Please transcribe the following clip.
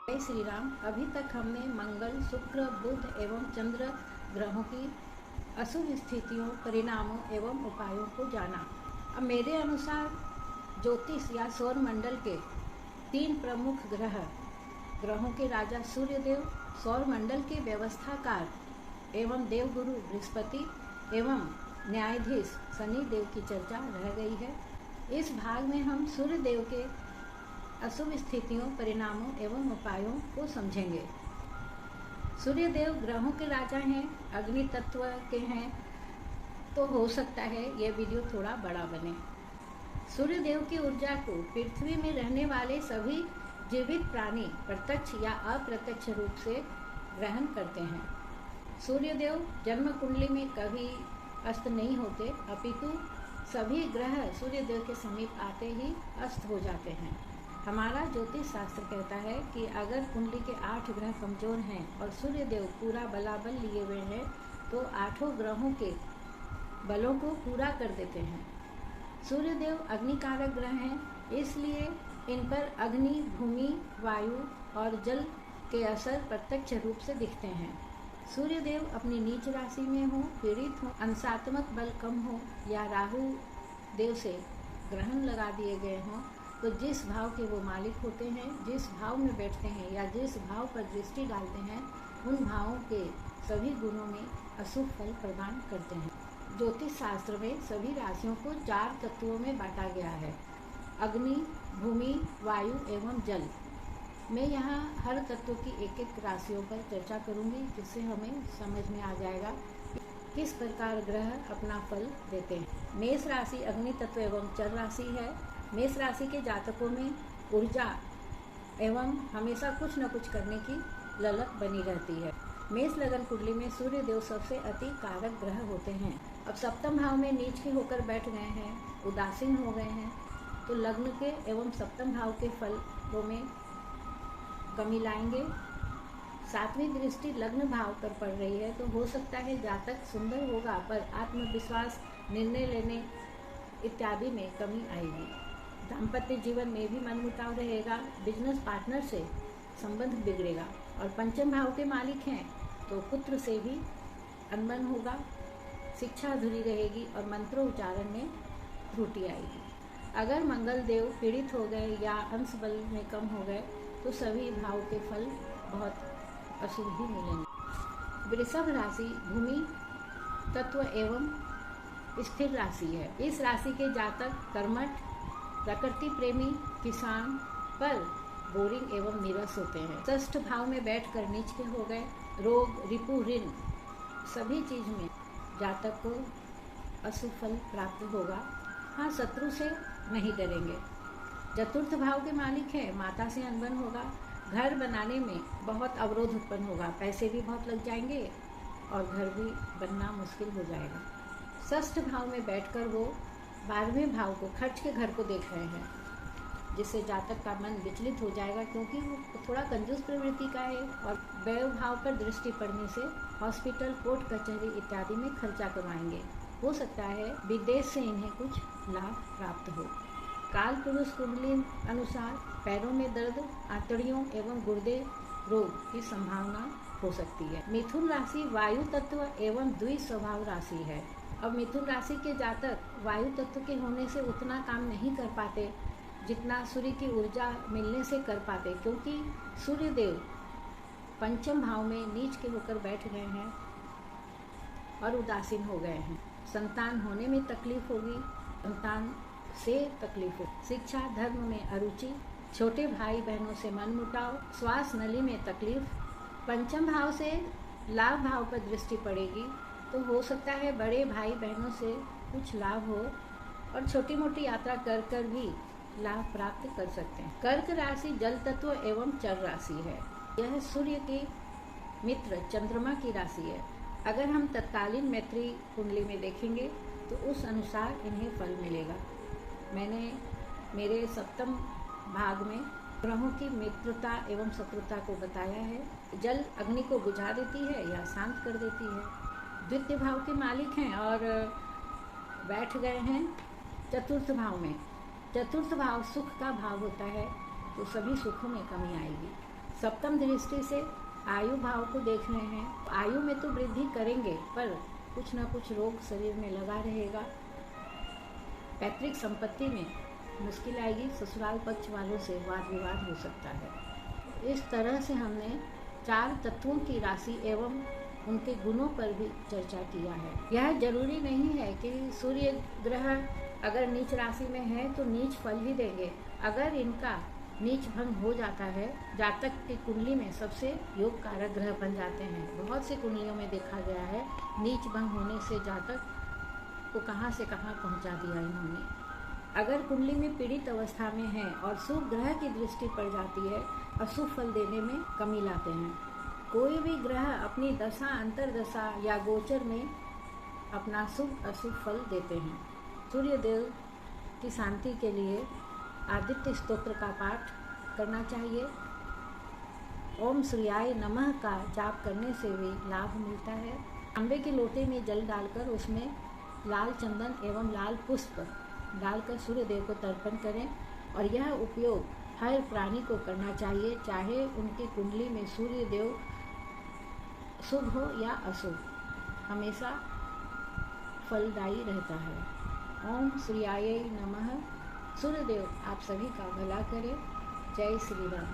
जय श्री राम। अभी तक हमने मंगल, शुक्र, बुध एवं चंद्र ग्रहों की अशुभ स्थितियों, परिणामों एवं उपायों को जाना। अब मेरे अनुसार ज्योतिष या सौर मंडल के 3 प्रमुख ग्रहों के राजा सूर्यदेव, सौर मंडल के व्यवस्थाकार एवं देवगुरु बृहस्पति एवं न्यायाधीश शनि देव की चर्चा रह गई है। इस भाग में हम सूर्यदेव के अशुभ स्थितियों, परिणामों एवं उपायों को समझेंगे। सूर्यदेव ग्रहों के राजा हैं, अग्नि तत्व के हैं, तो हो सकता है यह वीडियो थोड़ा बड़ा बने। सूर्यदेव की ऊर्जा को पृथ्वी में रहने वाले सभी जीवित प्राणी प्रत्यक्ष या अप्रत्यक्ष रूप से ग्रहण करते हैं। सूर्यदेव जन्म कुंडली में कभी अस्त नहीं होते, अपितु सभी ग्रह सूर्यदेव के समीप आते ही अस्त हो जाते हैं। हमारा ज्योतिष शास्त्र कहता है कि अगर कुंडली के 8 ग्रह कमजोर हैं और सूर्यदेव पूरा बलाबल लिए हुए हैं तो 8 ग्रहों के बलों को पूरा कर देते हैं। सूर्यदेव अग्निकारक ग्रह हैं, इसलिए इन पर अग्नि, भूमि, वायु और जल के असर प्रत्यक्ष रूप से दिखते हैं। सूर्यदेव अपनी नीच राशि में हो, पीड़ित हो, अंशात्मक बल कम हो या राहु देव से ग्रहण लगा दिए गए हों, तो जिस भाव के वो मालिक होते हैं, जिस भाव में बैठते हैं या जिस भाव पर दृष्टि डालते हैं, उन भावों के सभी गुणों में अशुभ फल प्रदान करते हैं। ज्योतिष शास्त्र में सभी राशियों को 4 तत्वों में बांटा गया है: अग्नि, भूमि, वायु एवं जल। मैं यहाँ हर तत्व की एक राशियों पर चर्चा करूँगी, जिससे हमें समझ में आ जाएगा किस प्रकार ग्रह अपना फल देते हैं। मेष राशि अग्नि तत्व एवं चर राशि है। मेष राशि के जातकों में ऊर्जा एवं हमेशा कुछ न कुछ करने की ललक बनी रहती है। मेष लगन कुंडली में सूर्यदेव सबसे अति कारक ग्रह होते हैं। अब सप्तम भाव में नीच के होकर बैठ गए हैं, उदासीन हो गए हैं, तो लग्न के एवं सप्तम भाव के फलों में कमी लाएंगे। 7वीं दृष्टि लग्न भाव पर पड़ रही है, तो हो सकता है जातक सुंदर होगा पर आत्मविश्वास, निर्णय लेने इत्यादि में कमी आएगी। दाम्पत्य जीवन में भी मनमुटाव रहेगा, बिजनेस पार्टनर से संबंध बिगड़ेगा और पंचम भाव के मालिक हैं तो पुत्र से भी अनबन होगा, शिक्षा अधूरी रहेगी और मंत्रोच्चारण में त्रुटि आएगी। अगर मंगल देव पीड़ित हो गए या अंश बल में कम हो गए तो सभी भाव के फल बहुत अशुभ ही मिलेंगे। वृषभ राशि भूमि तत्व एवं स्थिर राशि है। इस राशि के जातक कर्मठ, प्रकृति प्रेमी, किसान पर बोरिंग एवं नीरस होते हैं। षष्ठ भाव में बैठकर नीच के हो गए, रोग, रिपु, ऋण सभी चीज में जातक को अशुभ फल प्राप्त होगा। हाँ, शत्रु से नहीं डरेंगे। चतुर्थ भाव के मालिक हैं, माता से अनबन होगा, घर बनाने में बहुत अवरोध उत्पन्न होगा, पैसे भी बहुत लग जाएंगे और घर भी बनना मुश्किल हो जाएगा। षष्ठ भाव में बैठकर वो 12वें भाव को, खर्च के घर को देख रहे हैं, जिससे जातक का मन विचलित हो जाएगा, क्योंकि वो थोड़ा कंजूस प्रवृत्ति का है और व्यय भाव पर दृष्टि पड़ने से हॉस्पिटल, कोर्ट कचहरी इत्यादि में खर्चा करवाएंगे। हो सकता है विदेश से इन्हें कुछ लाभ प्राप्त हो। काल पुरुष कुंडली अनुसार पैरों में दर्द, आंतड़ियों एवं गुर्दे रोग की संभावना हो सकती है। मिथुन राशि वायु तत्व एवं द्विस्वभाव राशि है। अब मिथुन राशि के जातक वायु तत्व के होने से उतना काम नहीं कर पाते जितना सूर्य की ऊर्जा मिलने से कर पाते, क्योंकि सूर्यदेव पंचम भाव में नीच के होकर बैठ गए हैं और उदासीन हो गए हैं। संतान होने में तकलीफ होगी, संतान से तकलीफ हो, शिक्षा धर्म में अरुचि, छोटे भाई बहनों से मनमुटाव, श्वास नली में तकलीफ। पंचम भाव से लाभ भाव पर दृष्टि पड़ेगी, तो हो सकता है बड़े भाई बहनों से कुछ लाभ हो और छोटी मोटी यात्रा कर कर भी लाभ प्राप्त कर सकते हैं। कर्क राशि जल तत्व एवं चर राशि है। यह सूर्य की मित्र चंद्रमा की राशि है। अगर हम तत्कालीन मैत्री कुंडली में देखेंगे तो उस अनुसार इन्हें फल मिलेगा। मैंने मेरे सप्तम भाग में ग्रहों की मित्रता एवं शत्रुता को बताया है। जल अग्नि को बुझा देती है या शांत कर देती है। द्वितीय भाव के मालिक हैं और बैठ गए हैं चतुर्थ भाव में। चतुर्थ भाव सुख का भाव होता है, तो सभी सुखों में कमी आएगी। सप्तम दृष्टि से आयु भाव को देख रहे हैं। आयु में तो वृद्धि करेंगे पर कुछ ना कुछ रोग शरीर में लगा रहेगा। पैतृक संपत्ति में मुश्किल आएगी। ससुराल पक्ष वालों से वाद विवाद हो सकता है। इस तरह से हमने 4 तत्वों की राशि एवं उनके गुणों पर भी चर्चा किया है। यह जरूरी नहीं है कि सूर्य ग्रह अगर नीच राशि में है तो नीच फल ही देंगे। अगर इनका नीच भंग हो जाता है, जातक की कुंडली में सबसे योग कारक ग्रह बन जाते हैं। बहुत सी कुंडलियों में देखा गया है नीच भंग होने से जातक को कहाँ से कहाँ पहुँचा दिया इन्होंने। अगर कुंडली में पीड़ित अवस्था में है और शुभ ग्रह की दृष्टि पड़ जाती है, अशुभ फल देने में कमी लाते हैं। कोई भी ग्रह अपनी दशा, अंतरदशा या गोचर में अपना शुभ अशुभ फल देते हैं। सूर्य देव की शांति के लिए आदित्य स्तोत्र का पाठ करना चाहिए। ओम सूर्याय नमः का जाप करने से भी लाभ मिलता है। तांबे के लोटे में जल डालकर उसमें लाल चंदन एवं लाल पुष्प डालकर सूर्य देव को तर्पण करें और यह उपयोग हर प्राणी को करना चाहिए, चाहे उनकी कुंडली में सूर्य देव शुभ हो या अशुभ, हमेशा फलदायी रहता है। ओम सूर्याय नमः। सूर्यदेव आप सभी का भला करे। जय श्री राम।